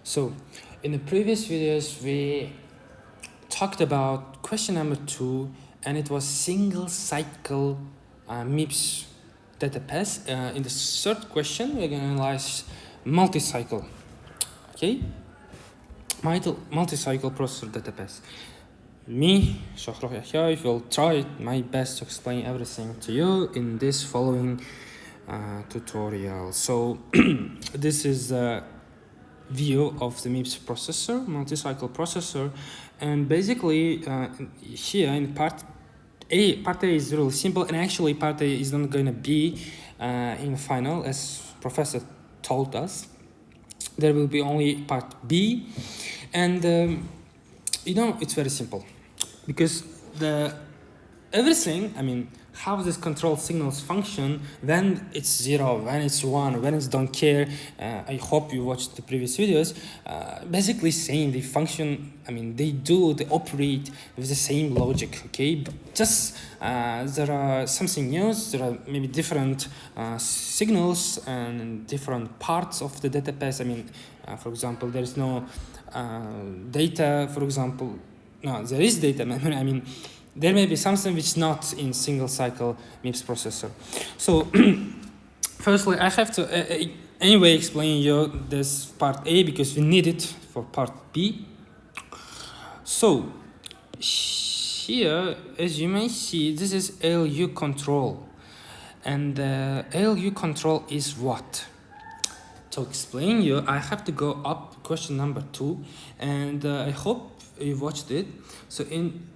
So, in the previous videos, we talked about question number 2, and it was single cycle MIPS database. In the third question, we're going to analyze multi-cycle. Okay, multi-cycle processor database. Me, Shahroh Yahya, will try my best to explain everything to you in this following tutorial. So, this is the view of the MIPS processor, multi-cycle processor, and basically here in part A is really simple, and actually part A is not going to be in the final, as professor told us. There will be only part B, and it's very simple because everything, how this control signals function, when it's 0, when it's 1, when it's don't care. I hope you watched the previous videos. Basically saying they function, they operate with the same logic, okay? But just there are something new, there are maybe different signals and different parts of the database. For example, there is no data, for example. No, there is data, there may be something which is not in single cycle MIPS processor. So firstly, I have to anyway explain you this part A because we need it for part B. So here, as you may see, this is ALU control, and ALU control is what? To explain you, I have to go up question number 2, and I hope you watched it. So in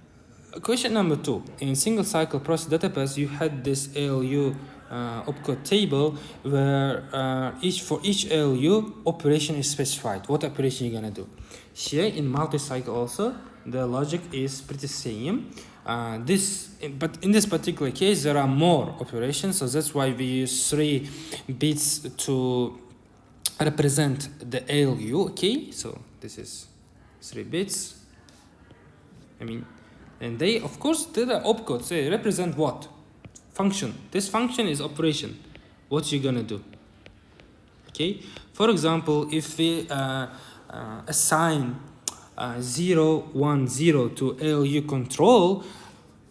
question number 2, in single cycle process database, you had this ALU opcode table where for each ALU operation is specified. What operation you're gonna do? Here in multi-cycle also, the logic is pretty same. But in this particular case, there are more operations, so that's why we use 3 bits to represent the ALU. Okay, so this is 3 bits. And they, of course, there are opcodes. They represent what? Function. This function is operation. What you gonna do? Okay. For example, if we assign 0, 1, 0 to ALU control,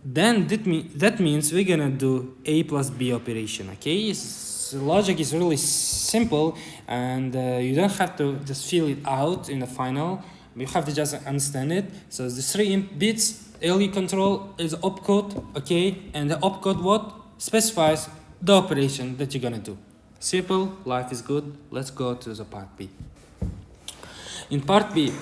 then that means we're gonna do A plus B operation. Okay. The logic is really simple, and you don't have to just fill it out in the final. You have to just understand it. So the 3 bits ALU control is opcode, okay, and the opcode what specifies the operation that you're gonna do. Simple, life is good. Let's go to the part B. In part B,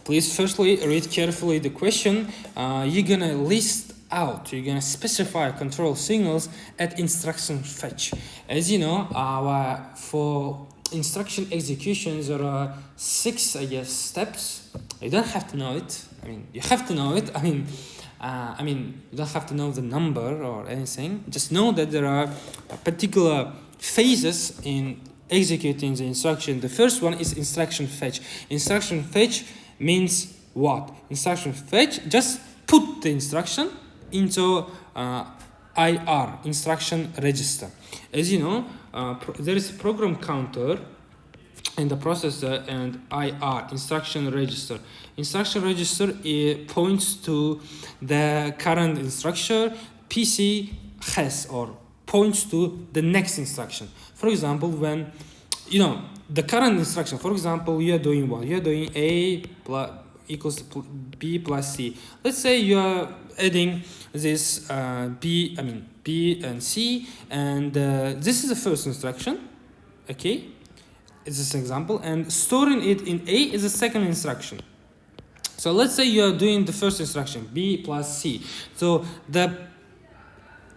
please firstly read carefully the question. You're gonna list out, you're gonna specify control signals at instruction fetch. As you know, for instruction executions, there are 6, steps. You don't have to know it. You have to know it. You don't have to know the number or anything. Just know that there are particular phases in executing the instruction. The first one is instruction fetch. Instruction fetch means what? Instruction fetch, just put the instruction into IR, instruction register. As you know, there is a program counter in the processor and IR, instruction register. Instruction register points to the current instruction PC has, or points to the next instruction. For example, when the current instruction, for example, you are doing what? You are doing A plus equals to B plus C. Let's say you are adding this B and C, and this is the first instruction. Okay, it's this example, and storing it in A is the second instruction. So let's say you are doing the first instruction, B plus C. So the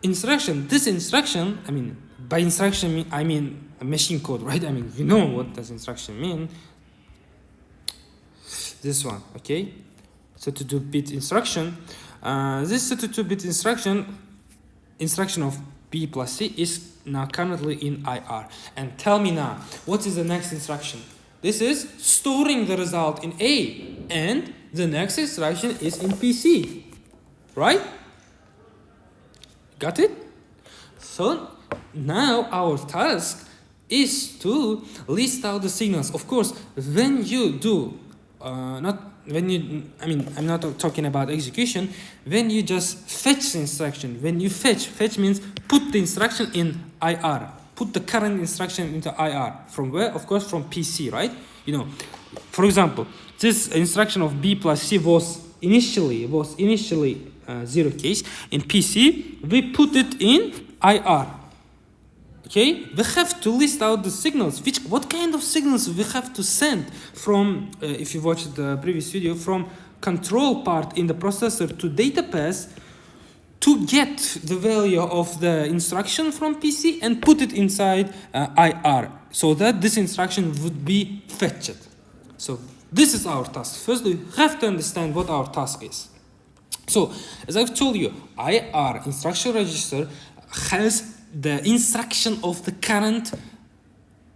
instruction, this instruction, by instruction I mean machine code, right? You know what does instruction mean. This one, okay? 32-bit instruction. This 32-bit instruction of B plus C is now currently in IR. And tell me now, what is the next instruction? This is storing the result in A, and the next instruction is in PC, right? Got it? So now our task is to list out the signals. Of course, when you do, I'm not talking about execution, when you just fetch the instruction, when you fetch means put the instruction in IR, put the current instruction into IR. From where? Of course, from PC, right? You know, for example, this instruction of B plus C was initially 0 case. In PC, we put it in IR. Okay, we have to list out the signals. What kind of signals we have to send from, if you watched the previous video, from control part in the processor to data path to get the value of the instruction from PC and put it inside IR, so that this instruction would be fetched. So this is our task. First, we have to understand what our task is. So, as I've told you, IR, instruction register, has the instruction of the current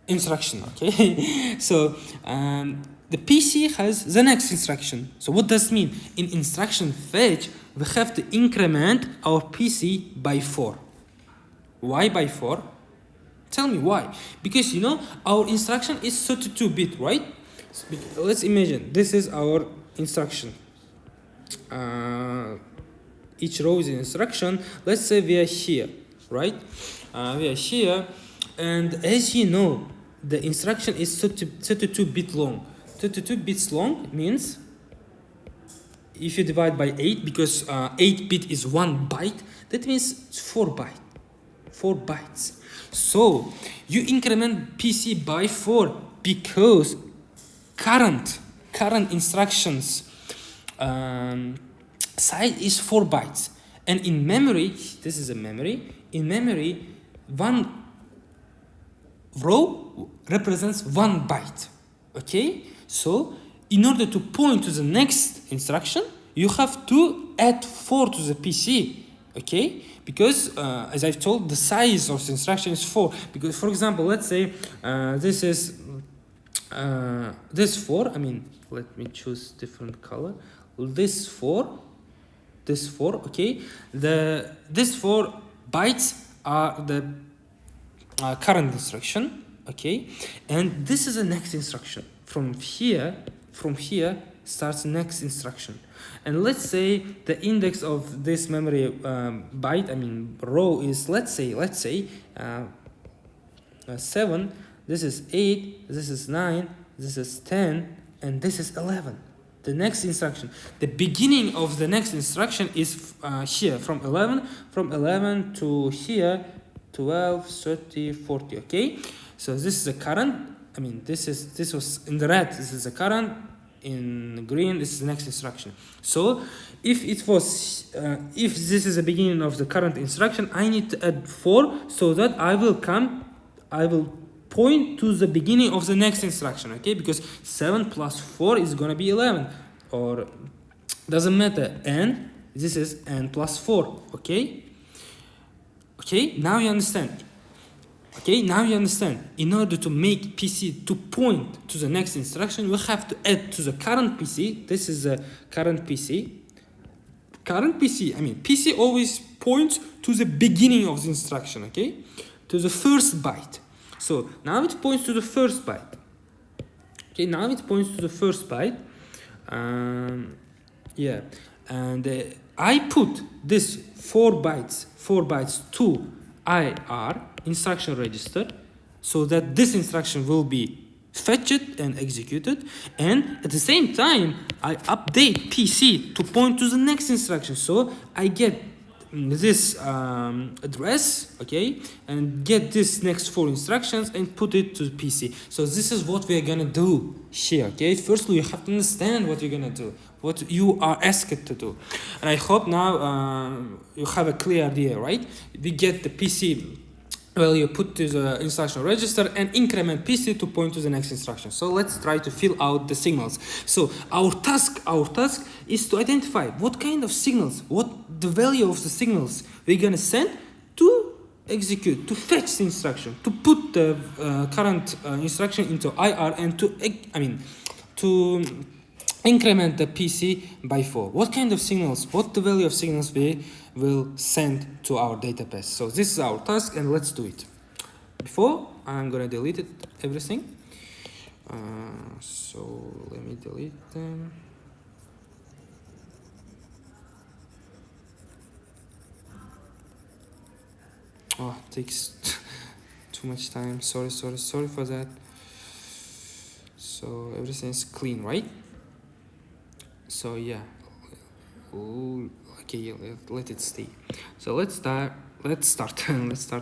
instruction, okay? So, the PC has the next instruction. So what does it mean? In instruction fetch, we have to increment our PC by 4. Why by 4? Tell me why. Because, you know, our instruction is 32-bit, right? So let's imagine this is our instruction. Each row is an instruction. Let's say we are here, right? We are here, and as you know, the instruction is 32-bit long. 32 bits long means if you divide by 8, because 8-bit is 1 byte, that means it's 4 bytes. So you increment PC by 4 because current instructions size is 4 bytes, and in memory, this is a memory. In memory, one row represents 1 byte. Okay, so in order to point to the next instruction, you have to add 4 to the PC. Okay, because as I've told, the size of the instruction is 4. Because, for example, let's say this is this 4. I mean, let me choose different color. This 4. Okay, this 4 bytes are the current instruction. Okay, and this is the next instruction. From here starts the next instruction. And let's say the index of this memory row is, let's say 7. This is 8. This is 9. This is 10, and this is 11. The next instruction, the beginning of the next instruction is here, from 11 to here, 12, 30, 40. Okay, so this is the current. I mean, this was in the red. This is the current. In green, this is the next instruction. So if this is the beginning of the current instruction, I need to add 4 so that I will point to the beginning of the next instruction. Okay, because 7 plus 4 is gonna be 11, or doesn't matter. And this is n plus 4. Okay, now you understand. In order to make PC to point to the next instruction, we have to add to the current PC. This is the current PC. I mean, PC always points to the beginning of the instruction, okay? To the first byte. So now it points to the first byte. Okay, now it points to the first byte. Yeah, and I put this 4 bytes to IR, instruction register, so that this instruction will be fetched and executed, and at the same time I update PC to point to the next instruction, so I get this address, okay, and get this next 4 instructions and put it to the PC. So this is what we are gonna do here. Okay, firstly you have to understand what you're gonna do, what you are asked to do, and I hope now you have a clear idea, right? We get the PC value put to the instruction register and increment PC to point to the next instruction. So let's try to fill out the signals. So our task is to identify what kind of signals, what the value of the signals we're gonna send to execute, to fetch the instruction, to put the current instruction into IR, and to increment the PC by 4. What kind of signals, what the value of signals we will send to our database. So this is our task, and let's do it. Before I'm gonna delete it, everything. So let me delete them. Oh, it takes too much time. Sorry for that. So everything's clean, right? So yeah. Ooh, okay, let it stay. So let's start. Let's start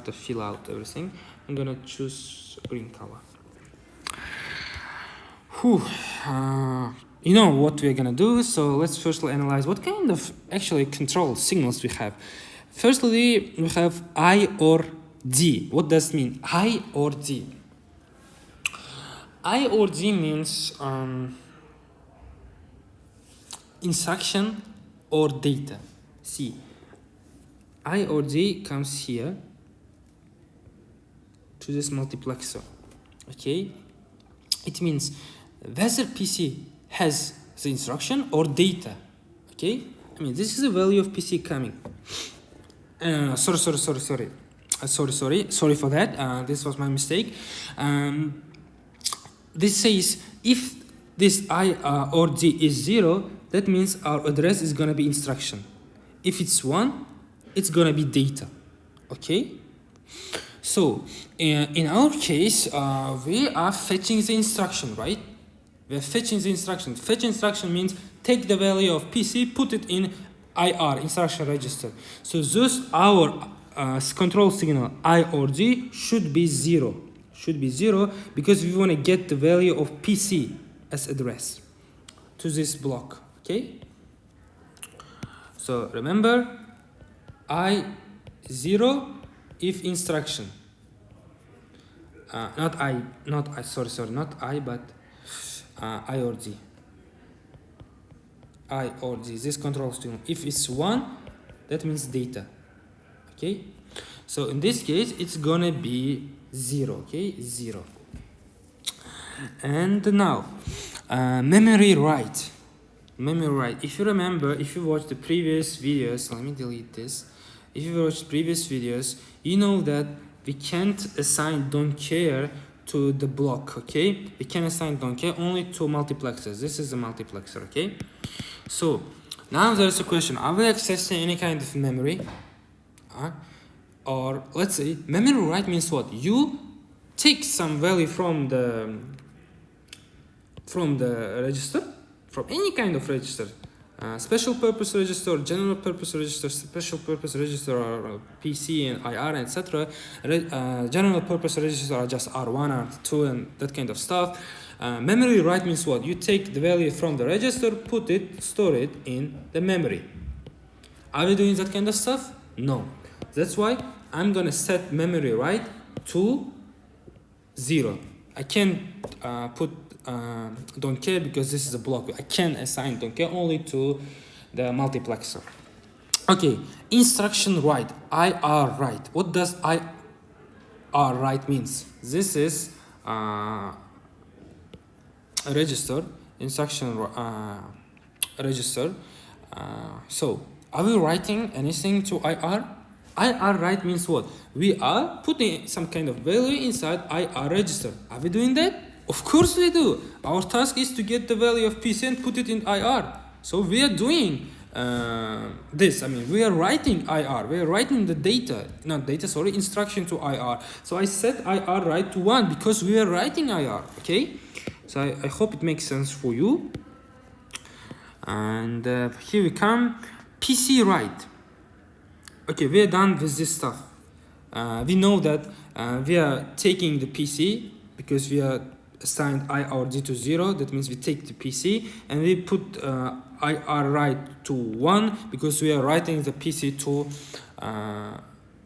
to fill out everything. I'm gonna choose green color. Whew. You know what we're gonna do. So let's firstly analyze what kind of actually control signals we have. Firstly, we have I or D. What does it mean? I or D. I or D means instruction or data. See, I or D comes here to this multiplexer. Okay, it means whether PC has the instruction or data. Okay, I mean this is the value of PC coming. Sorry for that. This was my mistake. This says if this I or D is 0, that means our address is gonna be instruction. If it's 1, it's gonna be data. Okay. So in our case, we are fetching the instruction, right? We are fetching the instruction. Fetch instruction means take the value of PC, put it in IR, instruction register. So thus our control signal I or D should be 0. Should be 0 because we want to get the value of PC as address to this block. Okay. So remember, I 0 if instruction. Not I, but I or D. I or D, this control signal. If it's 1, that means data. Okay, so in this case, it's gonna be 0. Okay, 0. And now, memory write. Memory write. If you remember, if you watched the previous videos, let me delete this. If you watched previous videos, you know that we can't assign don't care to the block, okay? We can assign don't care only to multiplexers. This is a multiplexer, okay? So now there's a question: are we accessing any kind of memory? Or let's say memory write means what? You take some value from the register, from any kind of register. Special purpose register, general purpose register, special purpose register or PC and IR, etc. General purpose register are just R1, R2 and that kind of stuff. Memory write means what? You take the value from the register, put it, store it in the memory. Are we doing that kind of stuff? No. That's why I'm gonna set memory write to 0. I can't put don't care because this is a block. I can assign don't care only to the multiplexer. Okay, instruction write, IR write. What does IR write means? This is a register, instruction register. So are we writing anything to IR? IR write means what? We are putting some kind of value inside IR register. Are we doing that? Of course we do. Our task is to get the value of PC and put it in IR. So we are doing this. I mean, we are writing IR. We are writing the instruction to IR. So I set IR write to 1 because we are writing IR. Okay. So I hope it makes sense for you. And here we come. PC write. Okay, we are done with this stuff. We know that we are taking the PC because we are assigned I or D to 0. That means we take the PC and we put IR write to 1 because we are writing the PC to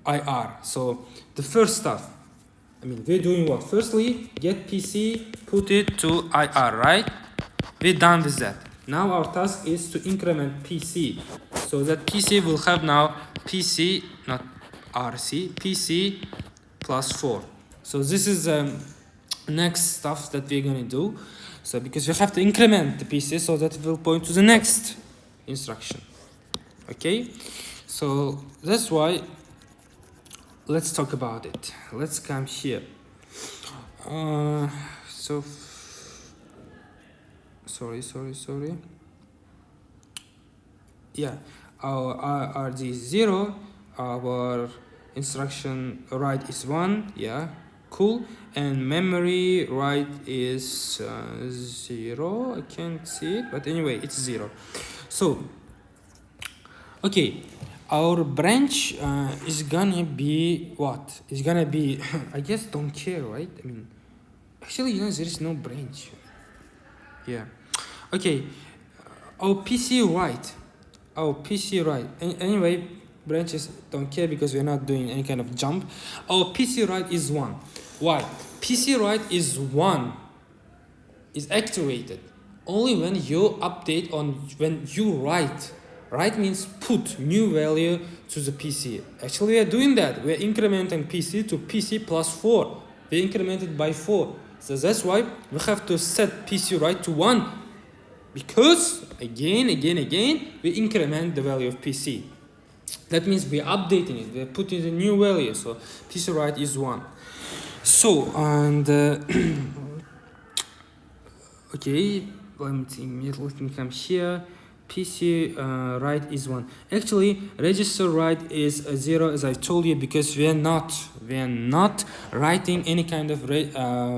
IR. So the first stuff, I mean, we're doing what? Firstly, get PC, put it to IR, right? We're done with that. Now our task is to increment PC. So that PC will have now PC, not RC, PC plus 4. So this is next stuff that we're gonna do. So because we have to increment the PC so that it will point to the next instruction. Okay, so that's why let's talk about it. Let's come here. So sorry. Yeah, our RD is 0, our instruction write is 1. Yeah, cool. And memory write is 0. I can't see it, but anyway, it's 0. So okay, our branch is gonna be what? It's gonna be I guess don't care, right? I mean, actually, there is no branch. Yeah. Okay. Our PC write. Our PC write. Anyway, branches don't care because we're not doing any kind of jump. Our PC write is 1. Why? PC write is 1 is activated only when you update on when you write. Write means put new value to the PC. Actually, we are doing that. We're incrementing PC to PC plus 4. We incremented by 4. So that's why we have to set PC write to 1. Because again, we increment the value of PC. That means we're updating it. We're putting the new value. So PC write is 1. So, and okay, let me come here. PC write is 1. Actually, register write is 0, as I told you, because we are not writing any kind of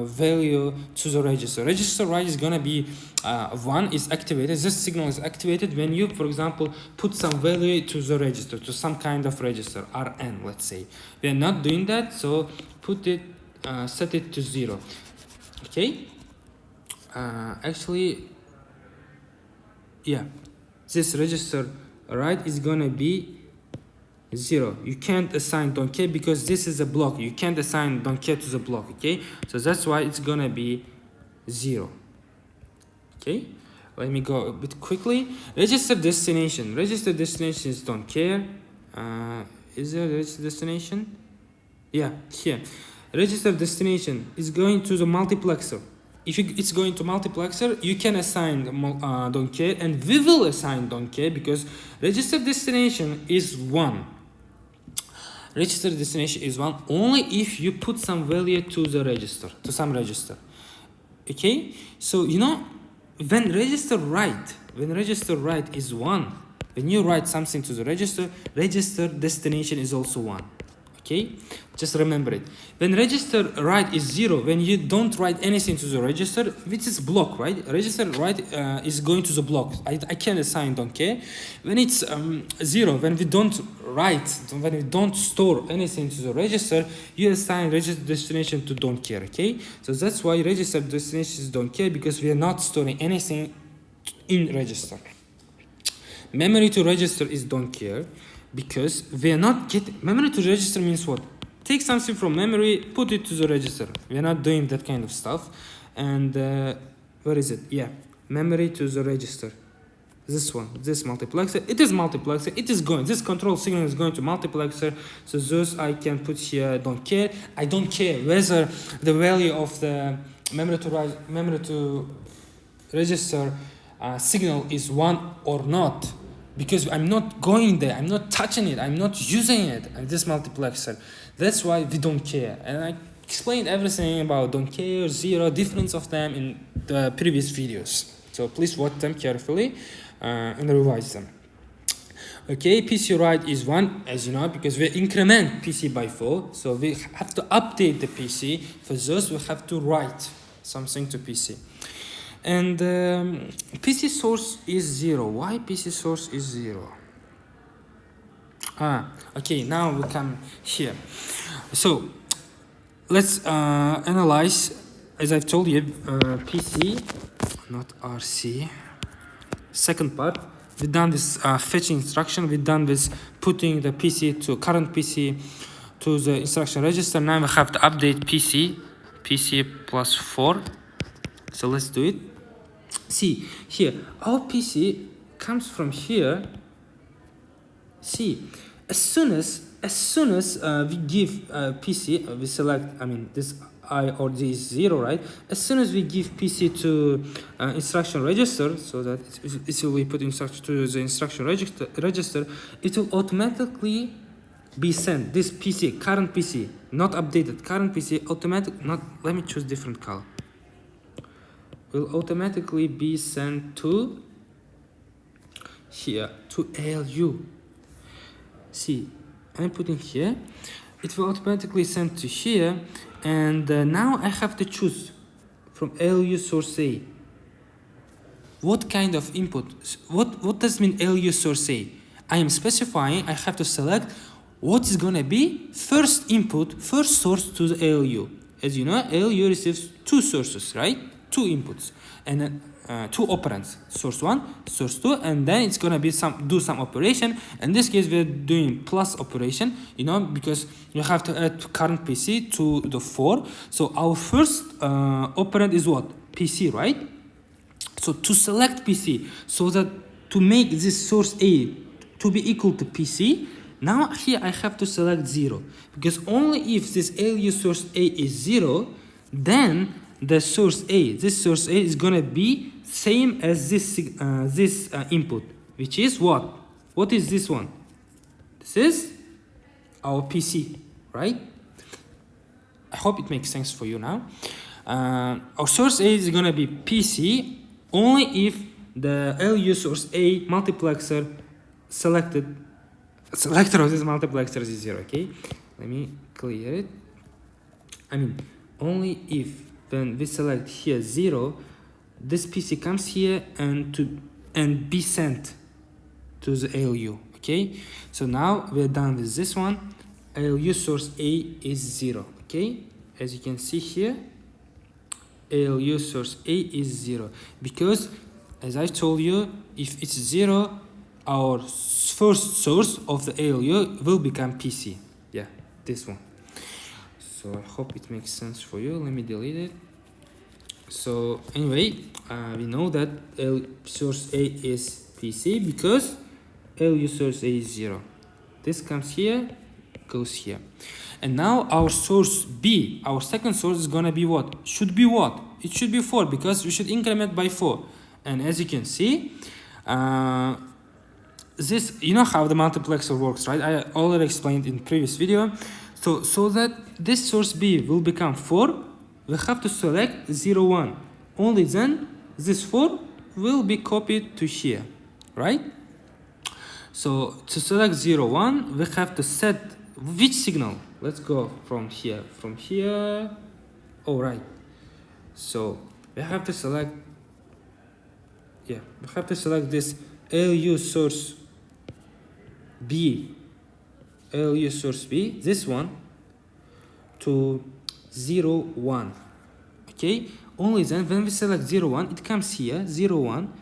value to the register. Register write is gonna be 1 is activated. This signal is activated when you, for example, put some value to the register, to some kind of register, Rn, let's say. We are not doing that, so put it, set it to 0. Okay. Actually, yeah. This register right is gonna be 0. You can't assign don't care because this is a block. You can't assign don't care to the block. Okay, so that's why it's gonna be 0. Okay, let me go a bit quickly. Register destination. Register destination is don't care. Is there a register destination? Yeah, here. Register destination is going to the multiplexer. If it's going to multiplexer, you can assign don't care, and we will assign don't care because register destination is 1. Register destination is 1 only if you put some value to the register, to some register. Okay, so you know when register write is 1, when you write something to the register destination is also 1. Okay, just remember it. When register write is 0, when you don't write anything to the register, which is block, right? Register write is going to the block. I can't assign don't care. When it's 0, when we don't write, when we don't store anything to the register, you assign register destination to don't care. Okay, so that's why register destination is don't care, because we are not storing anything in register. Memory to register is don't care, because we are not getting memory to register means what? Take something from memory, put it to the register. We are not doing that kind of stuff. And where is it? Yeah, memory to the register. This one, this multiplexer. It is multiplexer. It is going. This control signal is going to multiplexer. So those I can put here. Don't care. I don't care whether the value of the memory to register signal is 1 or not. Because I'm not going there, I'm not touching it, I'm not using it, and this multiplexer. That's why we don't care. And I explained everything about don't care, 0, difference of them in the previous videos. So please watch them carefully and revise them. Okay, PC write is 1, as you know, because we increment PC by 4. So we have to update the PC. For those, we have to write something to PC. And PC source is 0. Why PC source is 0? Okay, now we come here. So let's analyze, as I've told you, PC, not RC. Second part, we've done this fetch instruction. We've done this putting the PC to current PC to the instruction register. Now we have to update PC plus 4. So let's do it. See here, our PC comes from here. See, as soon as we give PC, we select, I mean, this I or D is 0, right? As soon as we give PC to instruction register, so that it will be put instruction to the instruction register, it will automatically be sent, this PC, current PC, not updated, current PC, automatic, not, let me choose different color, will automatically be sent to here, to ALU. See, I'm putting here, it will automatically send to here, and now I have to choose from ALU source A. What kind of input? What does mean ALU source A? I am specifying, I have to select what is gonna be first input, first source to the ALU. As you know, ALU receives two sources, right? Two inputs, and two operands, source 1, source 2, and then it's gonna be do some operation. In this case, we're doing plus operation, you know, because you have to add current PC to the 4. So our first operand is what? PC, right? So to select PC, so that to make this source A to be equal to PC, now here I have to select 0, because only if this ALU source A is 0, then the source A, this source A is gonna be same as this input, which is what? What is this one? This is our PC, right? I hope it makes sense for you now. Our source A is gonna be PC only if the ALU source A multiplexer selector of this multiplexer is 0. Okay, let me clear it. I mean, only if when we select here 0, this PC comes here and be sent to the ALU. Okay, so now we're done with this one. ALU source A is 0. Okay, as you can see here, ALU source A is 0, because as I told you, if it's 0, our first source of the ALU will become PC. Yeah, this one. So I hope it makes sense for you. Let me delete it. So anyway, we know that source A is PC because ALU source A is 0. This comes here, goes here. And now our source B, our second source, is gonna be what? Should be what? It should be 4, because we should increment by 4. And as you can see, this, you know how the multiplexer works, right? I already explained in previous video. So that this source B will become 4, we have to select 0, 1. Only then this 4 will be copied to here, right? So to select 0, 1, we have to set which signal? Let's go from here. From here. All right. So we have to select. Yeah, we have to select this ALU source B. ALU source B. This one to 0, 1. Okay. Only then when we select 0, 1, it comes here 0, 1.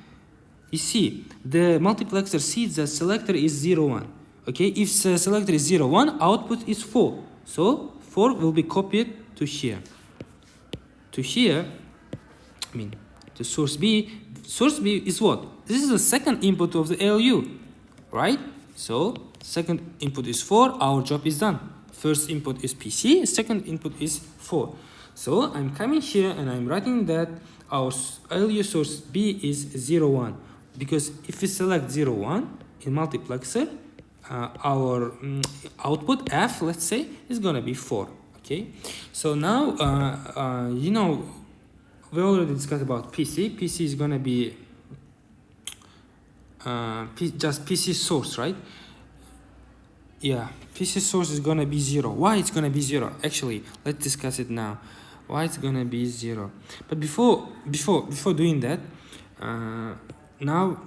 You see, the multiplexer sees the selector is 0, 1. Okay, if the selector is 0, 1, output is 4. So 4 will be copied to here. To here, I mean, to source B. Source B is what? This is the second input of the ALU, right? So second input is 4, our job is done. First input is PC, second input is 4. So I'm coming here and I'm writing that our ALU source B is 0, 1. Because if we select 0, 1 in multiplexer, our output F, let's say, is gonna be 4. Okay, so now you know, we already discussed about PC. PC is gonna be just PC source, right? Yeah, PC source is gonna be 0. Why it's gonna be 0? Actually, let's discuss it now. Why it's gonna be 0? But before doing that, now,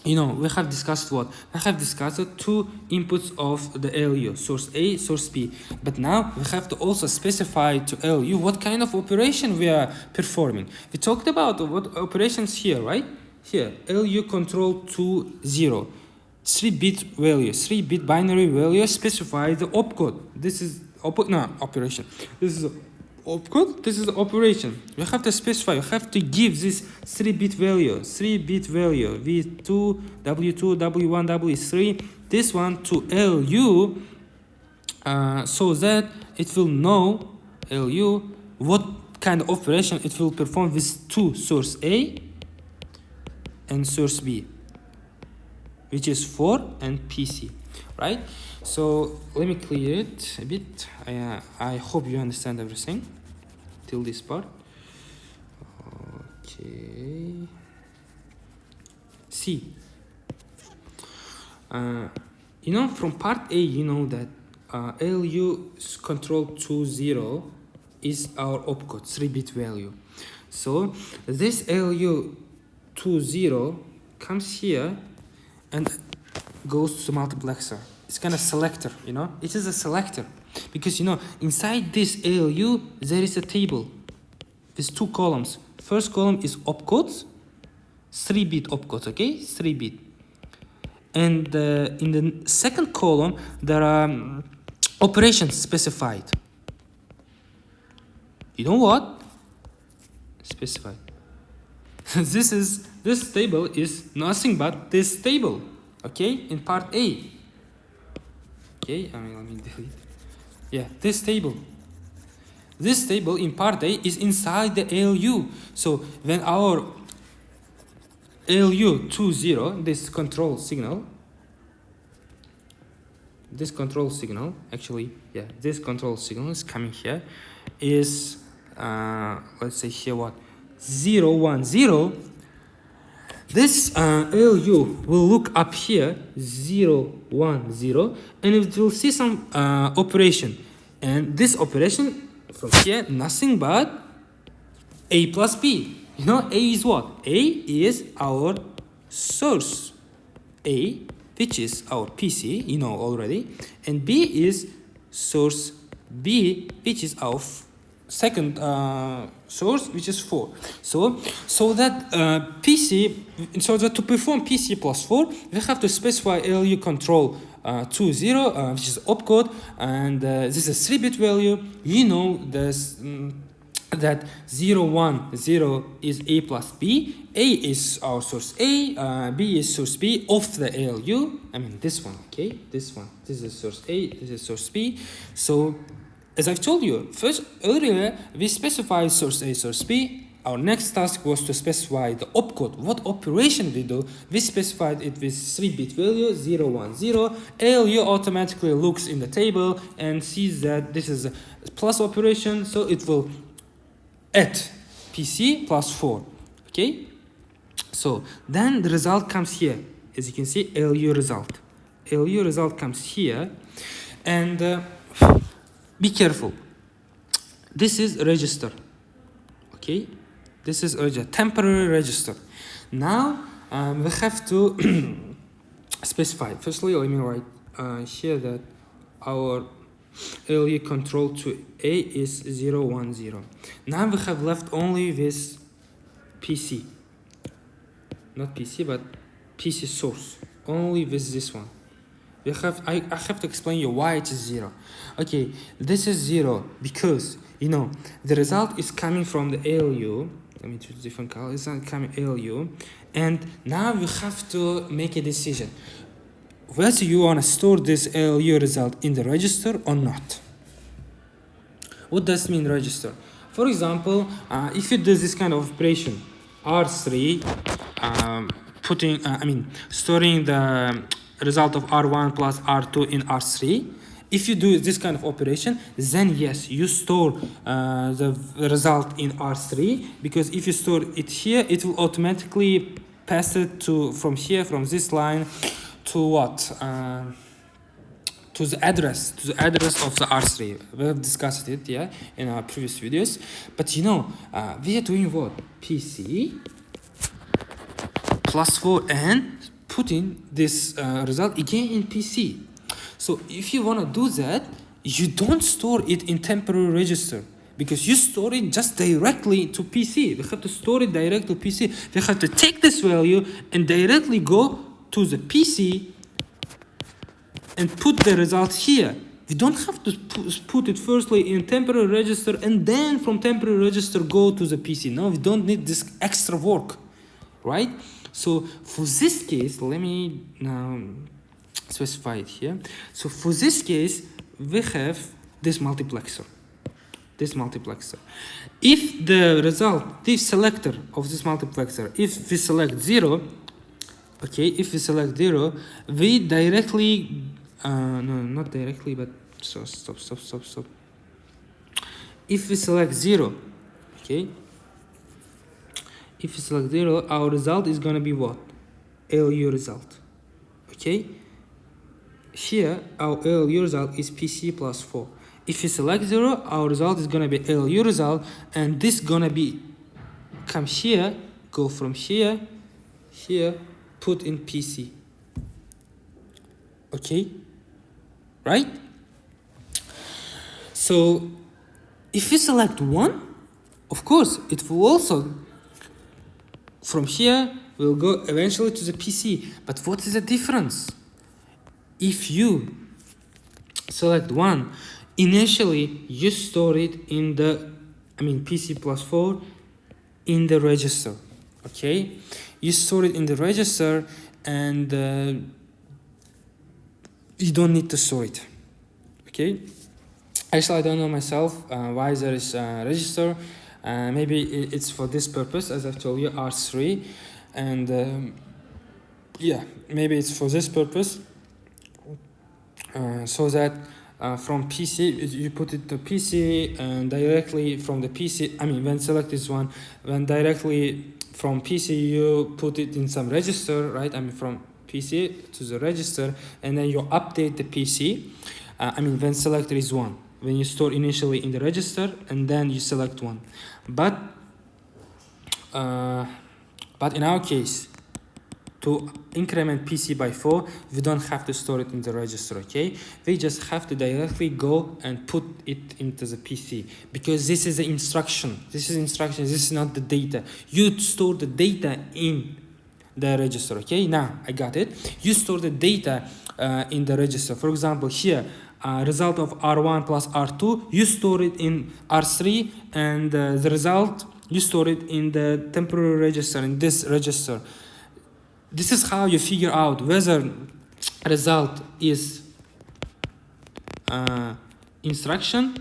you know, we have discussed what? We have discussed the two inputs of the ALU, source A, source B. But now we have to also specify to ALU what kind of operation we are performing. We talked about what operations here, right? Here, ALU control to 0. 3-bit value, 3-bit binary value specify the opcode. This is operation. This is opcode, this is the operation. You have to specify, you have to give this 3-bit value, V2, W2, W1, W3, this one to ALU, so that it will know, ALU, what kind of operation it will perform with two source A and source B, which is 4 and PC. right? So let me clear it a bit. I hope you understand everything till this part. Okay. See, you know, from part A, you know that ALU control 20 is our opcode 3-bit value. So this ALU 20 comes here and goes to the multiplexer. It's kind of selector, you know. It is a selector because, you know, inside this ALU there is a table with 2 columns. First column is opcodes, 3-bit opcodes, okay, 3-bit. And in the second column there are operations specified. You know what? Specified. This table is nothing but this table, okay, in part A. Okay, let me delete. Yeah, this table. This table in part A is inside the ALU. So when our ALU 20, this control signal, actually, yeah, this control signal is coming here, is let's say here what, 0, 1, 0. This ALU will look up here, 0, 1, 0, and it will see some operation. And this operation from here, nothing but A plus B. You know, A is what? A is our source. A, which is our PC, you know already. And B is source B, which is our second source, which is 4. So that to perform PC plus 4, we have to specify ALU control 20, which is opcode, and this is a 3-bit value. You know this. That 0, 1, 0 is A plus B. A is our source A, B is source B of the ALU. I mean this one, okay? This one. This is source A, this is source B. So, as I've told you, earlier we specified source A, source B. Our next task was to specify the opcode. What operation we do? We specified it with 3-bit value, 0, 1, 0. ALU automatically looks in the table and sees that this is a plus operation, so it will add PC plus 4, okay? So then the result comes here. As you can see, ALU result. ALU result comes here, and be careful. This is register, okay? This is a temporary register. Now we have to specify. Firstly, let me write here that our ALU control to A is 0, 1, 0. Now we have left only this PC. Not PC, but PC source. Only with this one. I have to explain you why it is 0. Okay, this is 0 because, you know, the result is coming from the ALU. Let me choose different color. It's not coming ALU. And now we have to make a decision. Whether you want to store this ALU result in the register or not. What does mean register? For example, if you do this kind of operation, R3, storing the result of R1 plus R2 in R3. If you do this kind of operation, then yes, you store the result in R3, because if you store it here, it will automatically pass it from this line to what? To the address of the R3. We have discussed it, yeah, in our previous videos. But you know, we are doing what? PC plus 4 and putting this result again in PC. So if you want to do that, you don't store it in temporary register, because you store it just directly to PC. We have to store it directly to PC. We have to take this value and directly go to the PC and put the result here. We don't have to put it firstly in temporary register and then from temporary register go to the PC. No, we don't need this extra work, right? So for this case, let me now specify it here. So for this case, we have this multiplexer. If the result, this selector of this multiplexer, if we select 0, okay, we directly no, not directly, but so stop. If we select 0, okay, if we select 0, our result is gonna be what? ALU result, okay? Here, our ALU result is PC plus 4. If we select 0, our result is gonna be ALU result, and this gonna be come here, go from here, put in PC. Okay, right? So if you select 1, of course, it will also, from here, will go eventually to the PC. But what is the difference? If you select 1, initially you store it in the, PC plus 4 in the register, okay? You store it in the register, and you don't need to store it, okay? Actually, I don't know myself why there is a register. Maybe it's for this purpose, as I've told you, R3, and yeah, maybe it's for this purpose, so that from PC you put it to PC, and directly from the PC, when select this one, when directly from PC you put it in some register, right? From PC to the register, and then you update the PC. When selector is 1, when you store initially in the register, and then you select 1. But in our case, to increment PC by 4, we don't have to store it in the register, okay? We just have to directly go and put it into the PC, because this is the instruction. This is not the data. You store the data in the register, okay? Now, I got it. You store the data in the register. For example, here, result of R1 plus R2, you store it in R3, and the result, you store it in the temporary register, in this register. This is how you figure out whether result is instruction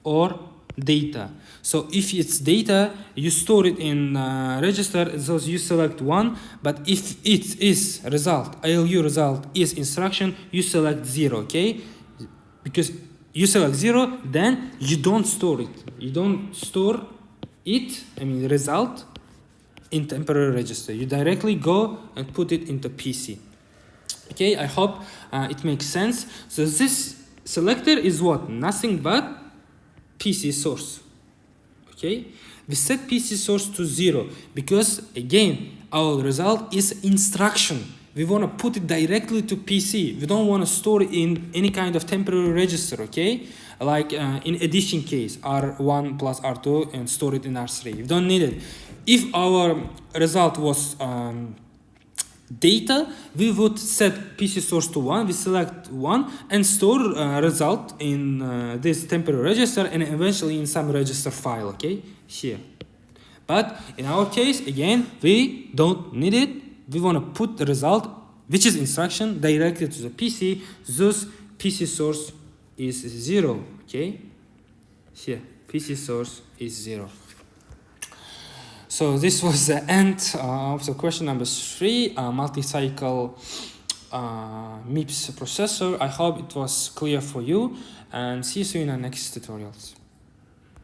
or data. So if it's data, you store it in register, so you select 1. But if it is result, ALU result is instruction, you select 0, okay? Because you select 0, then you don't store it. You don't store it, result, in temporary register. You directly go and put it into PC. Okay, I hope it makes sense. So this selector is what? Nothing but PC source. Okay, we set PC source to 0 because, again, our result is instruction. We want to put it directly to PC. We don't want to store it in any kind of temporary register, okay? Like in addition case, R1 plus R2, and store it in R3. We don't need it. If our result was data, we would set PC source to 1, we select 1, and store result in this temporary register, and eventually in some register file, okay, here. But in our case, again, we don't need it. We want to put the result, which is instruction, directly to the PC, thus PC source is 0, okay? Here, PC source is 0. So this was the end of the question number 3, multi-cycle MIPS processor. I hope it was clear for you, and see you soon in our next tutorials.